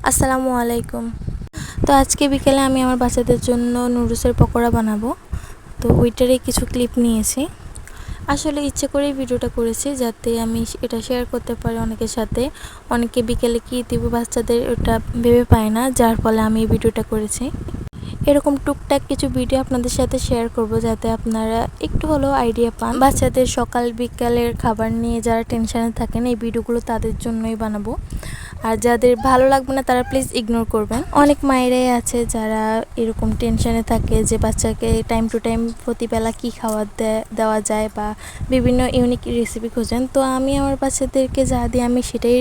আসসালামু আলাইকুম। তো আজকে বিকেলে আমি আমার বাচ্চাদের জন্য নুডলসের পকোড়া বানাবো। তো ওইটারই কিছু ক্লিপ নিয়েছি। আসলে ইচ্ছে করেই ভিডিওটা করেছি যাতে আমি এটা শেয়ার করতে পারি অনেকের সাথে। অনেকে বিকেলে কী দিব বাচ্চাদের ওটা ভেবে পায় না, যার ফলে আমি এই ভিডিওটা করেছি। এরকম টুকটাক কিছু ভিডিও আপনাদের সাথে শেয়ার করব যাতে আপনারা একটু হলেও আইডিয়া পান। বাচ্চাদের সকাল বিকালের খাবার নিয়ে যারা টেনশনে থাকেন, এই ভিডিওগুলো তাদের জন্যই বানাবো। আর যাদের ভালো লাগবে না তারা প্লিজ ইগনোর করবেন। অনেক মায়েরাই আছে যারা এরকম টেনশনে থাকে যে বাচ্চাকে টাইম টু টাইম প্রতিবেলা কী খাবার দেওয়া যায় বা বিভিন্ন ইউনিক রেসিপি খোঁজেন। তো আমি আমার বাচ্চাদেরকে যা দিই আমি সেটাই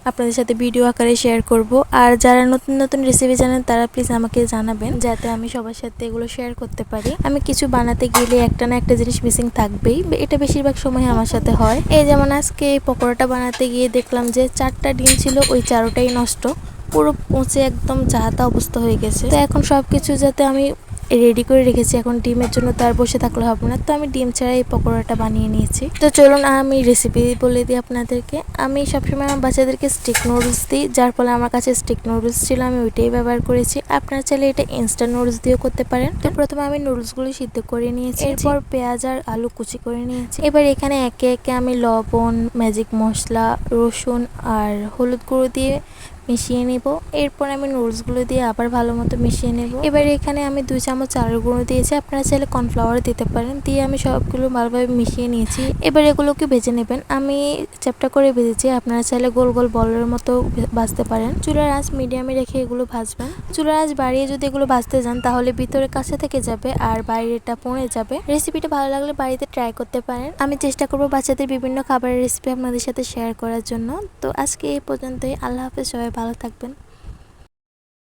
আপনাদের সাথে ভিডিও আকারে শেয়ার করব। আর যারা নতুন নতুন রেসিপি জানেন তারা প্লিজ আমাকে জানাবেন যাতে আমি সবার সাথে এগুলো শেয়ার করতে পারি। আমি কিছু বানাতে গেলে একটা না একটা জিনিস মিসিং থাকবেই, এটা বেশিরভাগ সময় আমার সাথে হয়। এই যেমন আজকে এই পকোড়াটা বানাতে গিয়ে দেখলাম যে 4টা ডিম ছিল, ওই 4টাই নষ্ট, পুরো পচে একদম যাতা অবস্থা হয়ে গেছে। তো এখন সব কিছু যাতে আমি রেডি করে রেখেছি, এখন ডিমের জন্য তো আর বসে থাকলে হবে না, তো আমি ডিম ছাড়া এই পকোড়াটা বানিয়ে নিয়েছি। তো চলুন আমি রেসিপি বলে দিই আপনাদেরকে। আমি সবসময় আমার বাচ্চাদেরকে স্টিক নুডলস দিই, যার ফলে আমার কাছে স্টিক নুডলস ছিল, আমি ওইটাই ব্যবহার করেছি। আপনারা চাইলে এটা ইনস্ট্যান্ট নুডলস দিয়েও করতে পারেন। তো প্রথমে আমি নুডলসগুলো সিদ্ধ করে নিয়েছি, এরপর পেঁয়াজ আর আলু কুচি করে নিয়েছি। এবার এখানে একে একে আমি লবণ, ম্যাজিক মশলা, রসুন আর হলুদ গুঁড়ো দিয়ে মিশিয়ে নেব। এরপর আমি নুডলসগুলো দিয়ে আবার ভালো মতো মিশিয়ে নেব। এবার এখানে আমি 2 চামচ চালের গুঁড়ো দিয়েছি, আপনারা চাইলে কর্নফ্লাওয়ার দিতে পারেন। দিয়ে আমি সবগুলো ভালোভাবে মিশিয়ে নিয়েছি। এবার এগুলোকে ভেজে নেবেন। আমি চ্যাপটা করে ভেজেছি, আপনারা চাইলে গোল গোল বলের মতো ভাজতে পারেন। চুলার আঁচ মিডিয়ামে রেখে এগুলো ভাজবেন। চুলার আঁচ বাড়িয়ে যদি এগুলো ভাজতে যান তাহলে ভিতরে কাছে থেকে যাবে আর বাইরেটা পুড়ে যাবে। রেসিপিটা ভালো লাগলে বাড়িতে ট্রাই করতে পারেন। আমি চেষ্টা করব বাচ্চাদের বিভিন্ন খাবারের রেসিপি আপনাদের সাথে শেয়ার করার জন্য। তো আজকে এই পর্যন্তই। আল্লাহ হাফেজ, সবাই ভালো থাকবেন।